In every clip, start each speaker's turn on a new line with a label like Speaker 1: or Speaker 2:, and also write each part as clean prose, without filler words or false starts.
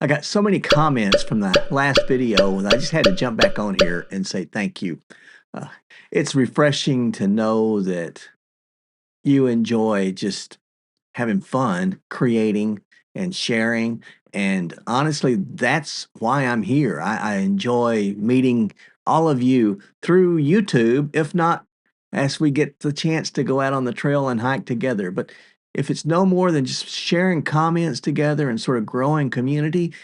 Speaker 1: I got so many comments from the last video that I just had to jump back on here and say thank you. Uh, it's refreshing to know that you enjoy just having fun creating and sharing. And honestly, that's why I'm here. I enjoy meeting all of you through YouTube, if not as we get the chance to go out on the trail and hike together. But if it's no more than just sharing comments together and sort of growing community,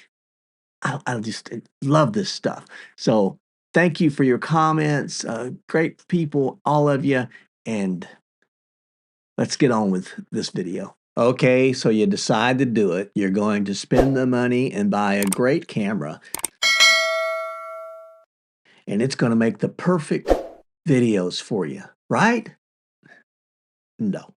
Speaker 1: I just love this stuff. So thank you for your comments. Great people, all of you. And let's get on with this video. Okay, so you decide to do it. You're going to spend the money and buy a great camera, and it's going to make the perfect videos for you, right? No.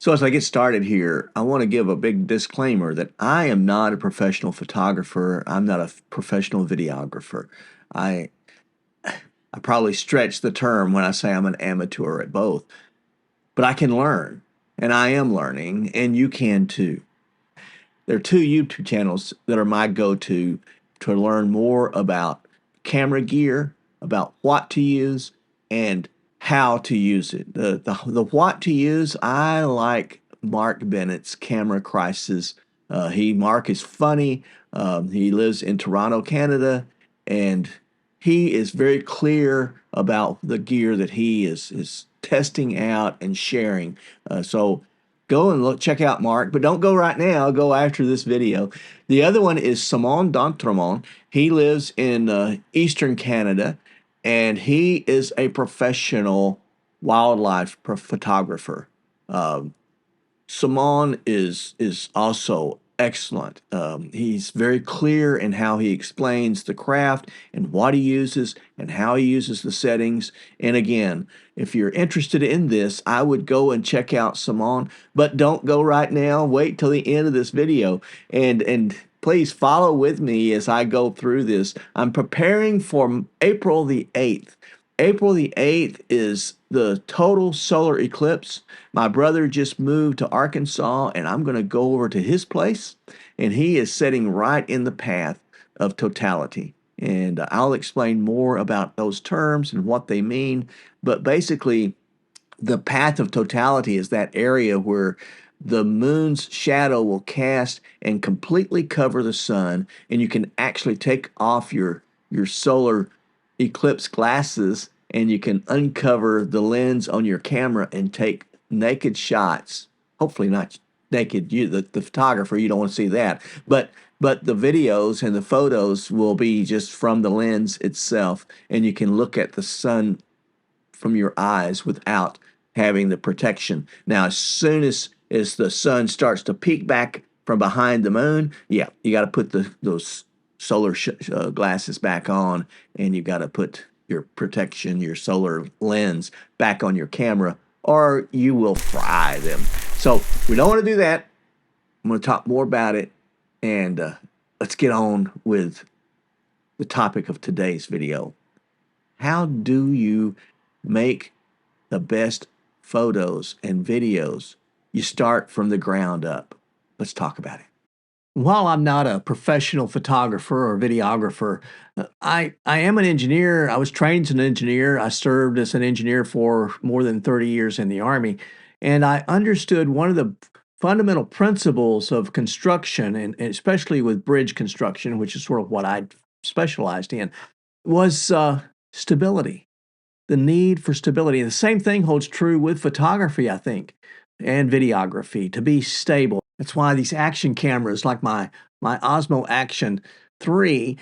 Speaker 1: So as I get started here, I want to give a big disclaimer that I am not a professional photographer. I'm not a professional videographer. I probably stretch the term when I say I'm an amateur at both, but I can learn, and I am learning, and you can too. There are two YouTube channels that are my go-to to learn more about camera gear, about what to use, and how to use it. The what to use, I like Mark Bennett's Camera Crisis. Mark is funny. He lives in Toronto, Canada, and he is very clear about the gear that he is testing out and sharing. So go and check out Mark, but don't go right now. Go after this video. The other one is Simon d'Entremont. He lives in Eastern Canada, and he is a professional wildlife photographer. Simon is also excellent. He's very clear in how he explains the craft and what he uses and how he uses the settings. And again, if you're interested in this, I would go and check out Simon, but don't go right now. Wait till the end of this video and please follow with me as I go through this. I'm preparing for April the 8th. April the 8th is the total solar eclipse. My brother just moved to Arkansas, and I'm going to go over to his place, and he is sitting right in the path of totality. And I'll explain more about those terms and what they mean. But basically, the path of totality is that area where the moon's shadow will cast and completely cover the sun, and you can actually take off your solar eclipse glasses and you can uncover the lens on your camera and take naked shots. Hopefully not naked. You, the photographer, you don't want to see that. But the videos and the photos will be just from the lens itself, and you can look at the sun from your eyes without having the protection. Now, as soon as the sun starts to peek back from behind the moon, yeah, you got to put those solar glasses back on, and you got to put your protection, your solar lens back on your camera, or you will fry them. So we don't want to do that. I'm going to talk more about it, and let's get on with the topic of today's video. How do you make the best photos and videos? You start from the ground up. Let's talk about it. While I'm not a professional photographer or videographer, I am an engineer. I was trained as an engineer. I served as an engineer for more than 30 years in the Army, and I understood one of the fundamental principles of construction, and especially with bridge construction, which is sort of what I specialized in, was stability, the need for stability. The same thing holds true with photography, I think, and videography, to be stable. That's why these action cameras, like my Osmo Action 3,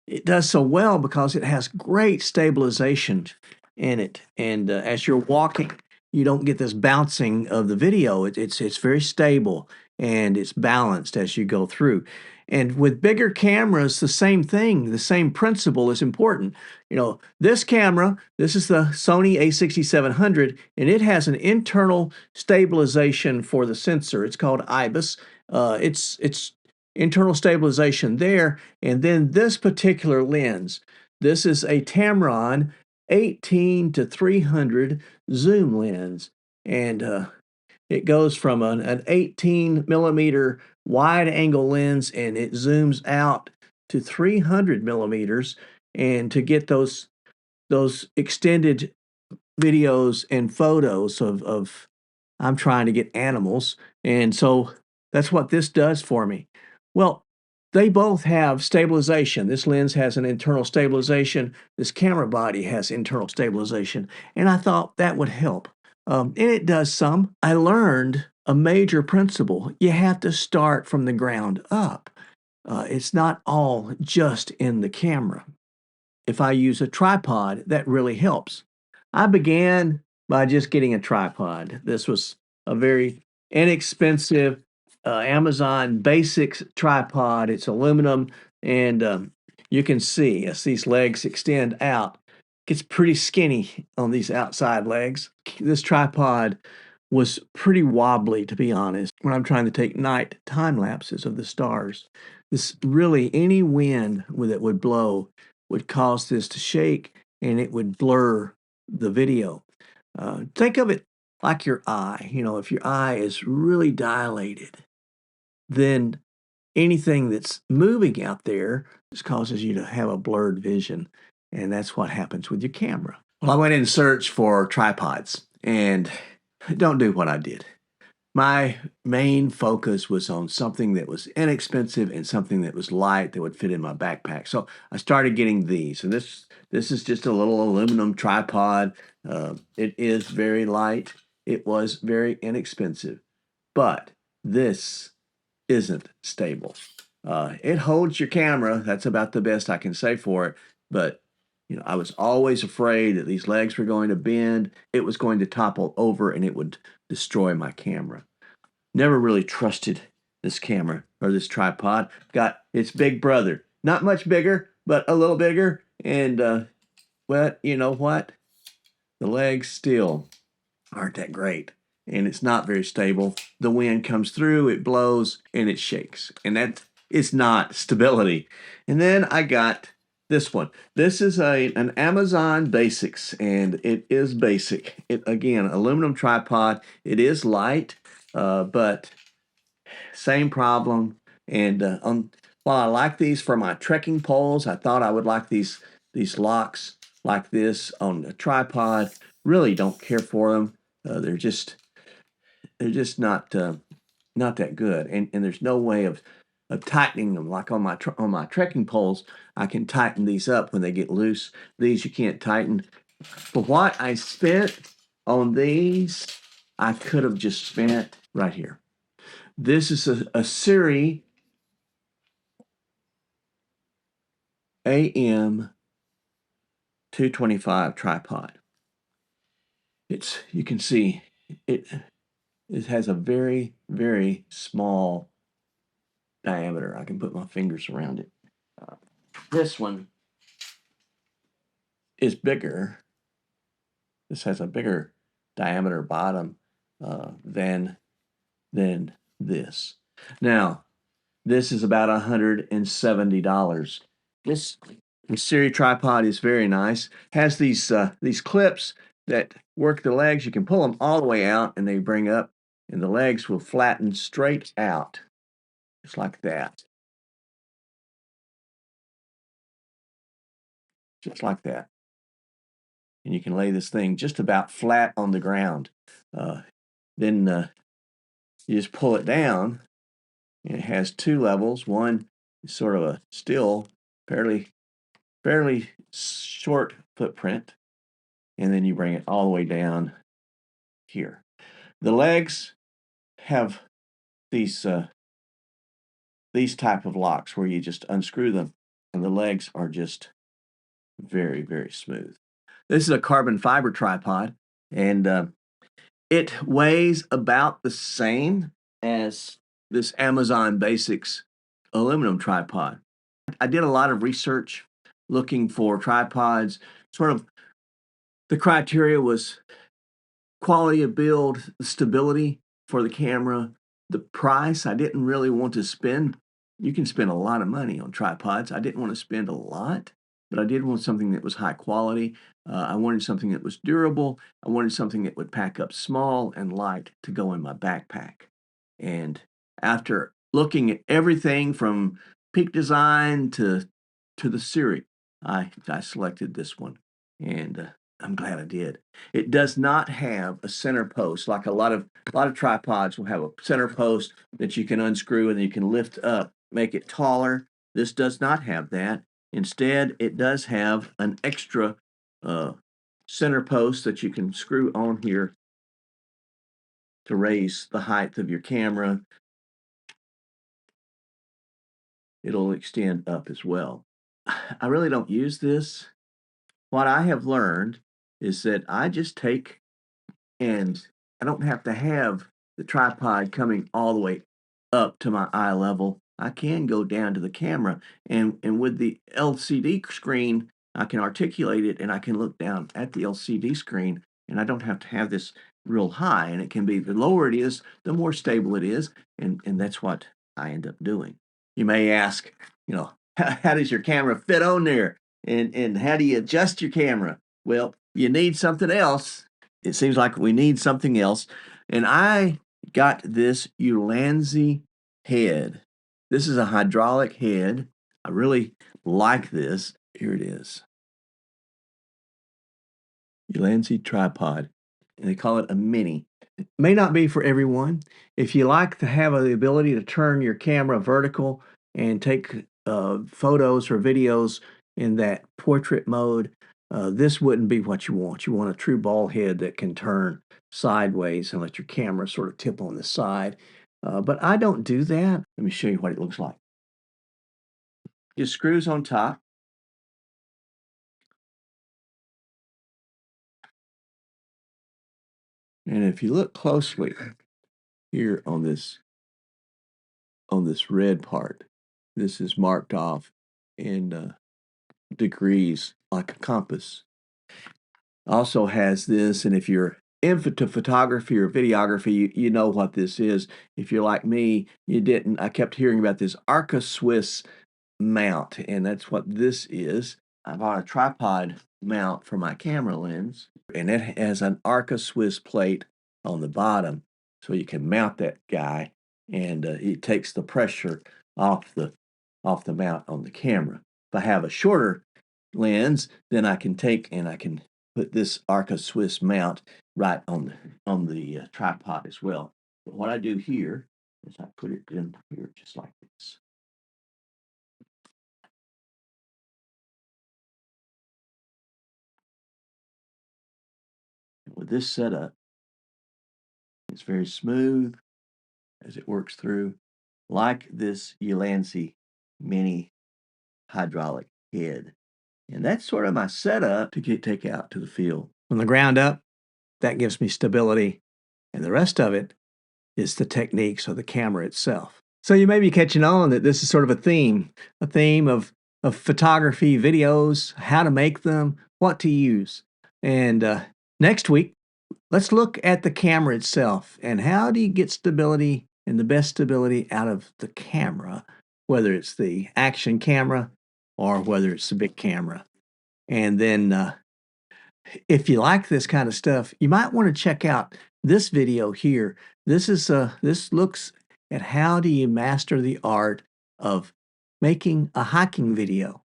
Speaker 1: it does so well because it has great stabilization in it. And as you're walking, you don't get this bouncing of the video. It's very stable and it's balanced as you go through. And with bigger cameras, the same thing, the same principle is important. You know, this camera, this is the Sony a6700, and it has an internal stabilization for the sensor. It's called IBIS. It's internal stabilization there. And then this particular lens, this is a Tamron 18 to 300 zoom lens. And it goes from an 18 millimeter wide angle lens and it zooms out to 300 millimeters. And to get those extended videos and photos of I'm trying to get animals. And so that's what this does for me. Well, they both have stabilization. This lens has an internal stabilization. This camera body has internal stabilization. And I thought that would help. And it does some. I learned a major principle. You have to start from the ground up. It's not all just in the camera. If I use a tripod, that really helps. I began by just getting a tripod. This was a very inexpensive Amazon Basics tripod. It's aluminum, and you can see as these legs extend out, it gets pretty skinny on these outside legs. This tripod was pretty wobbly, to be honest, when I'm trying to take night time lapses of the stars. This really, any wind that would blow would cause this to shake and it would blur the video. Think of it like your eye. You know, if your eye is really dilated, then anything that's moving out there just causes you to have a blurred vision. And that's what happens with your camera. Well, I went in search for tripods and don't do what I did. My main focus was on something that was inexpensive and something that was light that would fit in my backpack. So I started getting these, and this is just a little aluminum tripod. It is very light. It was very inexpensive, but this isn't stable. It holds your camera. That's about the best I can say for it. But you know, I was always afraid that these legs were going to bend. It was going to topple over, and it would destroy my camera. Never really trusted this camera or this tripod. Got its big brother. Not much bigger, but a little bigger. And, well, you know what? The legs still aren't that great. And it's not very stable. The wind comes through, it blows, and it shakes. And that is not stability. And then I got this one. This is an Amazon Basics, and it is basic. It, again, aluminum tripod. It is light, but same problem. And while I like these for my trekking poles, I thought I would like these locks like this on a tripod. Really don't care for them. They're just not that good. And there's no way of tightening them like on my trekking poles. I can tighten these up when they get loose. These you can't tighten. For what I spent on these, I could have just spent right here. This is a Suri AM-225 tripod. You can see it has a very, very small diameter. I can put my fingers around it. This one is bigger. This has a bigger diameter bottom than this. Now, this is about $170. This Siri tripod is very nice. Has these clips that work the legs. You can pull them all the way out, and they bring up, and the legs will flatten straight out, just like that. Just like that. And you can lay this thing just about flat on the ground. Then you just pull it down, and it has two levels. One is sort of a still fairly short footprint, and then you bring it all the way down here. The legs have these type of locks where you just unscrew them, and the legs are just very, very smooth. This is a carbon fiber tripod, and it weighs about the same as this Amazon Basics aluminum tripod. I did a lot of research looking for tripods. Sort of the criteria was quality of build, stability for the camera, the price. I didn't really want to spend. You can spend a lot of money on tripods. I didn't want to spend a lot, but I did want something that was high quality. I wanted something that was durable. I wanted something that would pack up small and light to go in my backpack. And after looking at everything from peak design to the Siri. I selected this one, and I'm glad I did. It does not have a center post like a lot of tripods will have a center post that you can unscrew and you can lift up, make it taller. This does not have that. Instead, it does have an extra uh, center post that you can screw on here to raise the height of your camera. It'll extend up as well. I really don't use this. What I have learned is that I just take, and I don't have to have the tripod coming all the way up to my eye level. I can go down to the camera, and with the LCD screen, I can articulate it and I can look down at the LCD screen, and I don't have to have this real high. And it can be, the lower it is, the more stable it is, and that's what I end up doing. You may ask, how does your camera fit on there? And how do you adjust your camera? Well, you need something else. It seems like we need something else. And I got this Ulanzi head. This is a hydraulic head. I really like this. Here it is. Ulanzi tripod. And they call it a mini. It may not be for everyone. If you like to have the ability to turn your camera vertical and take photos or videos in that portrait mode, this wouldn't be what you want. You want a true ball head that can turn sideways and let your camera sort of tip on the side. But I don't do that. Let me show you what it looks like. It screws on top. And if you look closely here on this red part, this is marked off in degrees like a compass. Also has this, and if you're into photography or videography, you know what this is. If you're like me, you didn't. I kept hearing about this Arca Swiss mount, and that's what this is. I bought a tripod mount for my camera lens, and it has an Arca Swiss plate on the bottom, so you can mount that guy, and it takes the pressure off the mount on the camera. If I have a shorter lens, then I can take and I can put this Arca Swiss mount right on the tripod as well. But what I do here is I put it in here just like this. And with this setup, it's very smooth as it works through, like this Ulanzi mini hydraulic head. And that's sort of my setup to take out to the field. From the ground up, that gives me stability, and the rest of it is the techniques of the camera itself. So you may be catching on that this is sort of a theme of photography, videos, how to make them, what to use. And next week, let's look at the camera itself and how do you get stability and the best stability out of the camera, whether it's the action camera or whether it's the big camera. And then if you like this kind of stuff, you might want to check out this video here. This looks at how do you master the art of making a hiking video.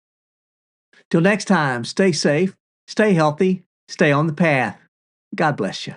Speaker 1: Till next time, stay safe, stay healthy, stay on the path. God bless you.